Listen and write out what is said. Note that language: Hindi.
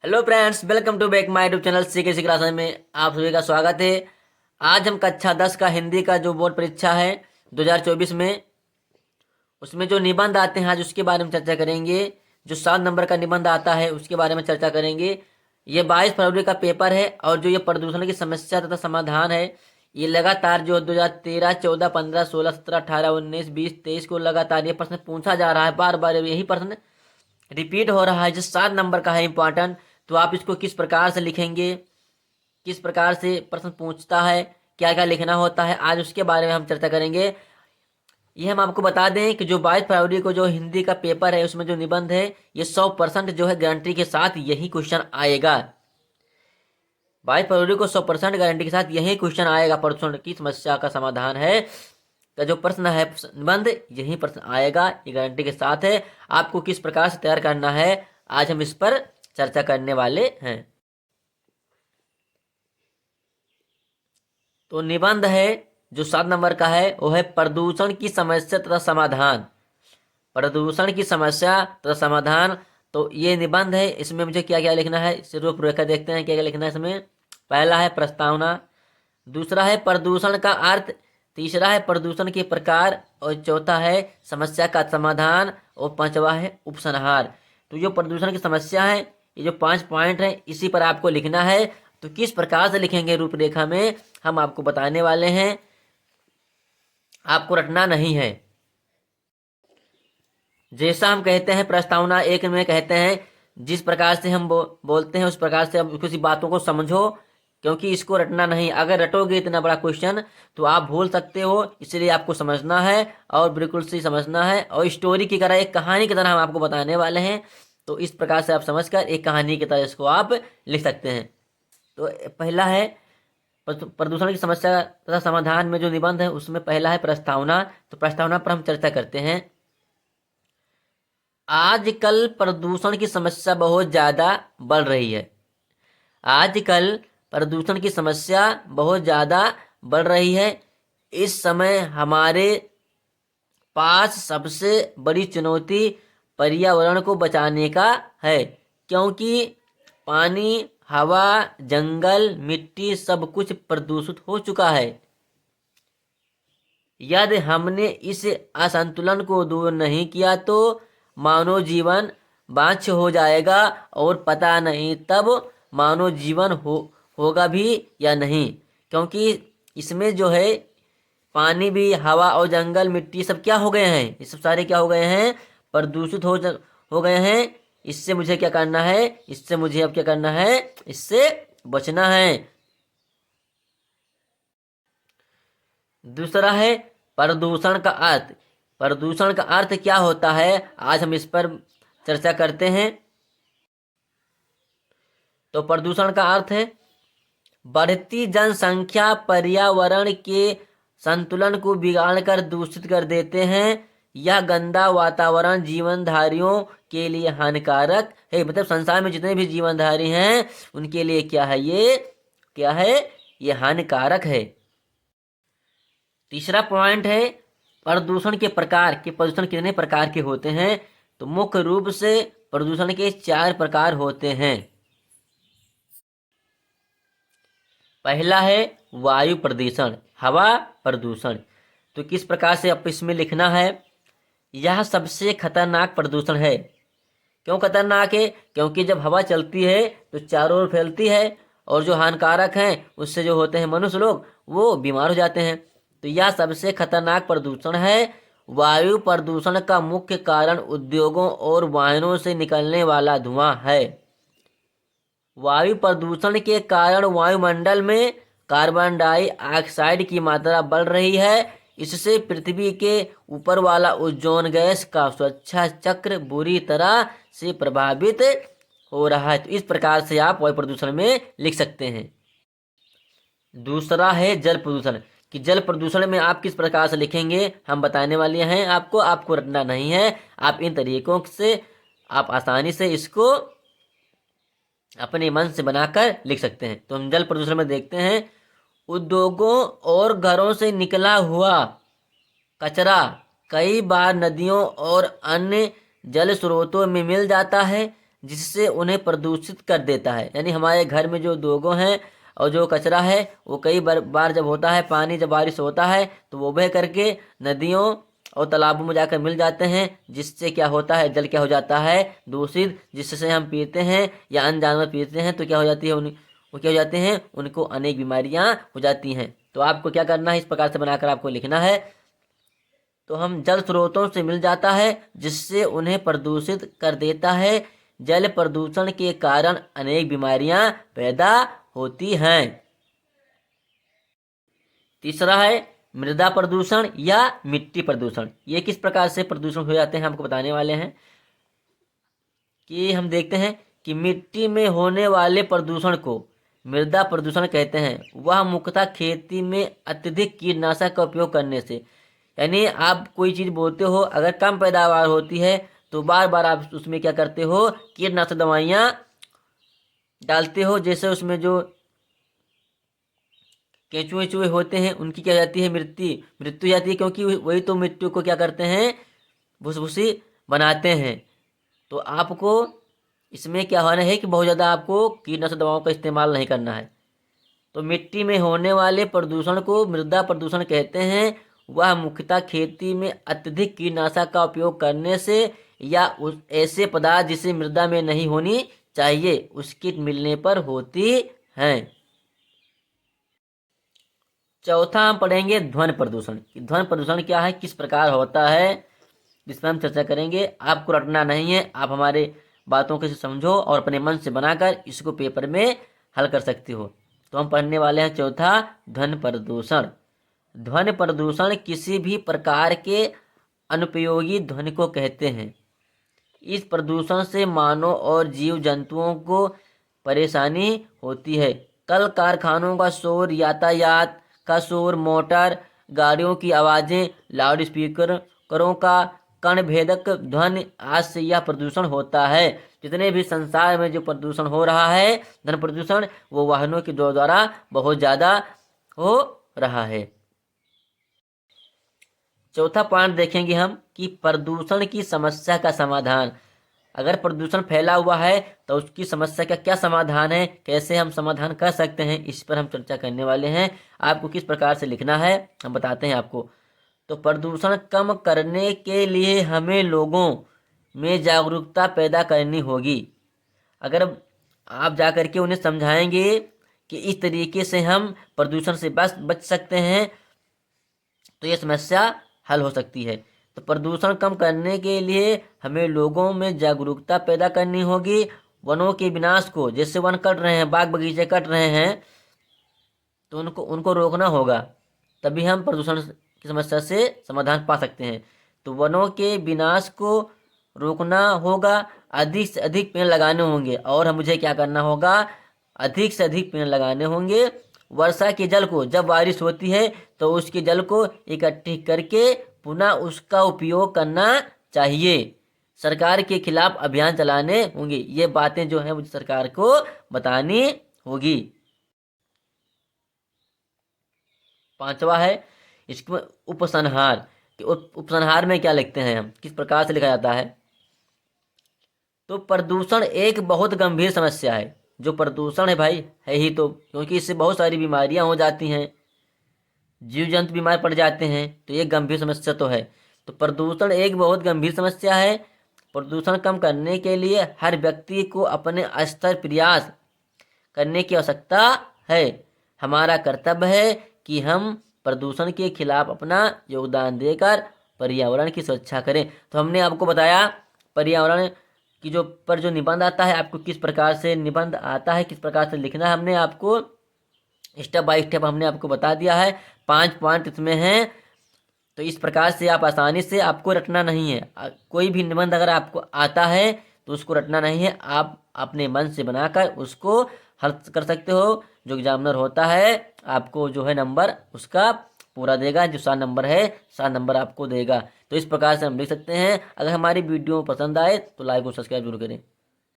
Hello friends, welcome to back my YouTube channel CK class में आप सभी का स्वागत है। आज हम कक्षा 10 का हिंदी का जो बोर्ड परीक्षा है 2024 में, उसमें जो निबंध आते हैं आज उसके बारे में चर्चा करेंगे। जो 7 नंबर का निबंध आता है उसके बारे में चर्चा करेंगे। ये 22 फरवरी का पेपर है और जो ये प्रदूषण की समस्या तथा समाधान है, ये लगातार जो 2013, 14, 15, 16, 17, 18, 19, 20, 23 को लगातार ये प्रश्न पूछा जा रहा है। बार बार यही प्रश्न रिपीट हो रहा है। जो 7 नंबर का है इंपॉर्टेंट, तो आप इसको किस प्रकार से लिखेंगे, किस प्रकार से प्रश्न पूछता है, क्या क्या लिखना होता है, आज उसके बारे में हम चर्चा करेंगे। ये हम आपको बता दें कि जो 22 फरवरी को जो हिंदी का पेपर है उसमें जो निबंध है, ये 100% जो है गारंटी के साथ यही क्वेश्चन आएगा। 22 फरवरी को 100% गारंटी के साथ यही क्वेश्चन आएगा। प्रदूषण की समस्या का समाधान है का जो प्रश्न है निबंध, यही प्रश्न आएगा, ये गारंटी के साथ है। आपको किस प्रकार से तैयार करना है आज हम इस पर चर्चा करने वाले हैं। तो निबंध है जो 7 नंबर का है वो है प्रदूषण की समस्या तथा समाधान। प्रदूषण की समस्या तथा समाधान, तो ये निबंध है। इसमें मुझे क्या क्या लिखना है, इसे रूपरेखा देखते हैं क्या क्या लिखना है इसमें। पहला है प्रस्तावना, दूसरा है प्रदूषण का अर्थ, तीसरा है प्रदूषण के प्रकार, और चौथा है समस्या का समाधान, और पांचवा है उपसंहार। तो जो प्रदूषण की समस्या है, ये जो 5 पॉइंट है, इसी पर आपको लिखना है। तो किस प्रकार से लिखेंगे रूपरेखा में हम आपको बताने वाले हैं, आपको रटना नहीं है। जैसा हम कहते हैं प्रस्तावना एक में कहते हैं, जिस प्रकार से हम बोलते हैं उस प्रकार से अब किसी बातों को समझो, क्योंकि इसको रटना नहीं। अगर रटोगे इतना बड़ा क्वेश्चन तो आप भूल सकते हो, इसलिए आपको समझना है और बिल्कुल सही समझना है। और स्टोरी की तरह, एक कहानी की तरह हम आपको बताने वाले हैं। तो इस प्रकार से आप समझकर एक कहानी की तरह इसको आप लिख सकते हैं। तो पहला है प्रदूषण की समस्या तथा समाधान में जो निबंध है उसमें पहला है प्रस्तावना। तो प्रस्तावना पर हम चर्चा करते हैं। आजकल प्रदूषण की समस्या बहुत ज़्यादा बढ़ रही है। आजकल प्रदूषण की समस्या बहुत ज़्यादा बढ़ रही है। इस समय हमारे पास सबसे बड़ी चुनौती पर्यावरण को बचाने का है, क्योंकि पानी, हवा, जंगल, मिट्टी सब कुछ प्रदूषित हो चुका है। यदि हमने इस असंतुलन को दूर नहीं किया तो मानव जीवन वांछ्य हो जाएगा, और पता नहीं तब मानव जीवन होगा भी या नहीं। क्योंकि इसमें जो है पानी भी, हवा और जंगल, मिट्टी सब क्या हो गए हैं, ये सब सारे क्या हो गए हैं, प्रदूषित हो गए हैं। इससे मुझे क्या करना है, इससे मुझे अब क्या करना है, इससे बचना है। दूसरा है प्रदूषण का अर्थ। प्रदूषण का अर्थ क्या होता है, आज हम इस पर चर्चा करते हैं। तो प्रदूषण का अर्थ है बढ़ती जनसंख्या पर्यावरण के संतुलन को बिगाड़कर दूषित कर देते हैं। यह गंदा वातावरण जीवनधारियों के लिए हानिकारक है। मतलब संसार में जितने भी जीवनधारी हैं उनके लिए क्या है, ये क्या है, ये हानिकारक है। तीसरा पॉइंट है प्रदूषण के प्रकार, कि प्रदूषण कितने प्रकार के होते हैं। तो मुख्य रूप से प्रदूषण के 4 प्रकार होते हैं। पहला है वायु प्रदूषण, हवा प्रदूषण। तो किस प्रकार से आप इसमें लिखना है, यह सबसे खतरनाक प्रदूषण है। क्यों खतरनाक है, क्योंकि जब हवा चलती है तो चारों ओर फैलती है, और जो हानिकारक हैं उससे जो होते हैं मनुष्य लोग, वो बीमार हो जाते हैं। तो यह सबसे खतरनाक प्रदूषण है। वायु प्रदूषण का मुख्य कारण उद्योगों और वाहनों से निकलने वाला धुआं है। वायु प्रदूषण के कारण वायुमंडल में कार्बन डाइऑक्साइड की मात्रा बढ़ रही है। इससे पृथ्वी के ऊपर वाला ओजोन गैस का सुरक्षा चक्र बुरी तरह से प्रभावित हो रहा है। तो इस प्रकार से आप वायु प्रदूषण में लिख सकते हैं। दूसरा है जल प्रदूषण, कि जल प्रदूषण में आप किस प्रकार से लिखेंगे हम बताने वाले हैं आपको रटना नहीं है। आप इन तरीकों से आप आसानी से इसको अपने मन से बनाकर लिख सकते हैं। तो हम जल प्रदूषण में देखते हैं, उद्योगों और घरों से निकला हुआ कचरा कई बार नदियों और अन्य जल स्रोतों में मिल जाता है, जिससे उन्हें प्रदूषित कर देता है। यानी हमारे घर में जो उद्योगों हैं और जो कचरा है वो कई बार जब होता है, पानी जब बारिश होता है तो वो बह करके नदियों और तालाबों में जाकर मिल जाते हैं, जिससे क्या होता है, जल क्या हो जाता है, दूषित, जिससे हम पीते हैं या अन्य जानवर पीते हैं तो क्या हो जाती है, वो क्या हो जाते हैं, उनको अनेक बीमारियां हो जाती हैं। तो आपको क्या करना है, इस प्रकार से बनाकर आपको लिखना है। तो हम जल स्रोतों से मिल जाता है जिससे उन्हें प्रदूषित कर देता है। जल प्रदूषण के कारण अनेक बीमारियां पैदा होती हैं। तीसरा है मृदा प्रदूषण या मिट्टी प्रदूषण। ये किस प्रकार से प्रदूषण हो जाते हैं हमको बताने वाले हैं। कि हम देखते हैं कि मिट्टी में होने वाले प्रदूषण को मृदा प्रदूषण कहते हैं। वह मुख्यतः खेती में अत्यधिक कीटनाशक का उपयोग करने से, यानी आप कोई चीज़ बोते हो, अगर कम पैदावार होती है तो बार बार आप उसमें क्या करते हो, कीटनाशक दवाइयाँ डालते हो, जैसे उसमें जो केंचुए चूहे होते हैं उनकी क्या जाती है, मृत्यु जाती है, क्योंकि वही तो मिट्टी को क्या करते हैं, भूसी बनाते हैं। तो आपको इसमें क्या होना है कि बहुत ज़्यादा आपको कीटनाशक दवाओं का इस्तेमाल नहीं करना है। तो मिट्टी में होने वाले प्रदूषण को मृदा प्रदूषण कहते हैं। वह मुख्यतः खेती में अत्यधिक कीटनाशक का उपयोग करने से या उस ऐसे पदार्थ जिसे मृदा में नहीं होनी चाहिए उसके मिलने पर होती हैं। चौथा हम पढ़ेंगे ध्वनि प्रदूषण। ध्वनि प्रदूषण क्या है, किस प्रकार होता है, जिस पर हम चर्चा करेंगे। आपको रटना नहीं है, आप हमारे बातों को समझो और अपने मन से बनाकर इसको पेपर में हल कर सकते हो। तो हम पढ़ने वाले हैं चौथा, ध्वनि प्रदूषण। ध्वनि प्रदूषण किसी भी प्रकार के अनुपयोगी ध्वनि को कहते हैं। इस प्रदूषण से मानव और जीव जंतुओं को परेशानी होती है। कल कारखानों का शोर, यातायात का शोर, मोटर गाड़ियों की आवाज़ें, लाउड स्पीकरों का कण भेदक ध्वनि आज से यह प्रदूषण होता है। जितने भी संसार में जो प्रदूषण हो रहा है, ध्वनि प्रदूषण, वो वाहनों के द्वारा बहुत ज़्यादा हो रहा है। चौथा पॉइंट देखेंगे हम कि प्रदूषण की समस्या का समाधान। अगर प्रदूषण फैला हुआ है तो उसकी समस्या का क्या समाधान है, कैसे हम समाधान कर सकते हैं, इस पर हम चर्चा करने वाले हैं। आपको किस प्रकार से लिखना है हम बताते हैं आपको। तो प्रदूषण कम करने के लिए हमें लोगों में जागरूकता पैदा करनी होगी। अगर आप जा कर के उन्हें समझाएंगे कि इस तरीके से हम प्रदूषण से बच सकते हैं तो ये समस्या हल हो सकती है। तो प्रदूषण कम करने के लिए हमें लोगों में जागरूकता पैदा करनी होगी। वनों के विनाश को, जैसे वन कट रहे हैं, बाग बगीचे कट रहे हैं, तो उनको रोकना होगा, तभी हम प्रदूषण की समस्या से समाधान पा सकते हैं। तो वनों के विनाश को रोकना होगा, अधिक से अधिक पेड़ लगाने होंगे, और मुझे क्या करना होगा, अधिक से अधिक पेड़ लगाने होंगे। वर्षा के जल को, जब बारिश होती है तो उसके जल को इकट्ठी करके पुनः उसका उपयोग करना चाहिए। सरकार के खिलाफ अभियान चलाने होंगे। ये बातें जो हैं मुझे सरकार को बतानी होगी। पांचवा है इसमें उपसंहार। कि उपसंहार में क्या लिखते हैं हम, किस प्रकार से लिखा जाता है। तो प्रदूषण एक बहुत गंभीर समस्या है। जो प्रदूषण है भाई, है ही तो, क्योंकि इससे बहुत सारी बीमारियां हो जाती हैं, जीव जंतु बीमार पड़ जाते हैं, तो ये गंभीर समस्या तो है। तो प्रदूषण एक बहुत गंभीर समस्या है। प्रदूषण कम करने के लिए हर व्यक्ति को अपने स्तर प्रयास करने की आवश्यकता है। हमारा कर्तव्य है कि हम प्रदूषण के खिलाफ अपना योगदान देकर पर्यावरण की सुरक्षा करें। तो हमने आपको बताया पर्यावरण की जो निबंध आता है, आपको किस प्रकार से निबंध आता है, किस प्रकार से लिखना है, हमने आपको स्टेप बाय स्टेप हमने आपको बता दिया है। 5 पॉइंट इसमें हैं। तो इस प्रकार से आप आसानी से, आपको रटना नहीं है। कोई भी निबंध अगर आपको आता है तो उसको रटना नहीं है, आप अपने मन से बनाकर उसको हल कर सकते हो। जो एग्जामिनर होता है आपको जो है नंबर उसका पूरा देगा, जो 7 नंबर है 7 नंबर आपको देगा। तो इस प्रकार से हम लिख सकते हैं। अगर हमारी वीडियो पसंद आए तो लाइक और सब्सक्राइब जरूर करें।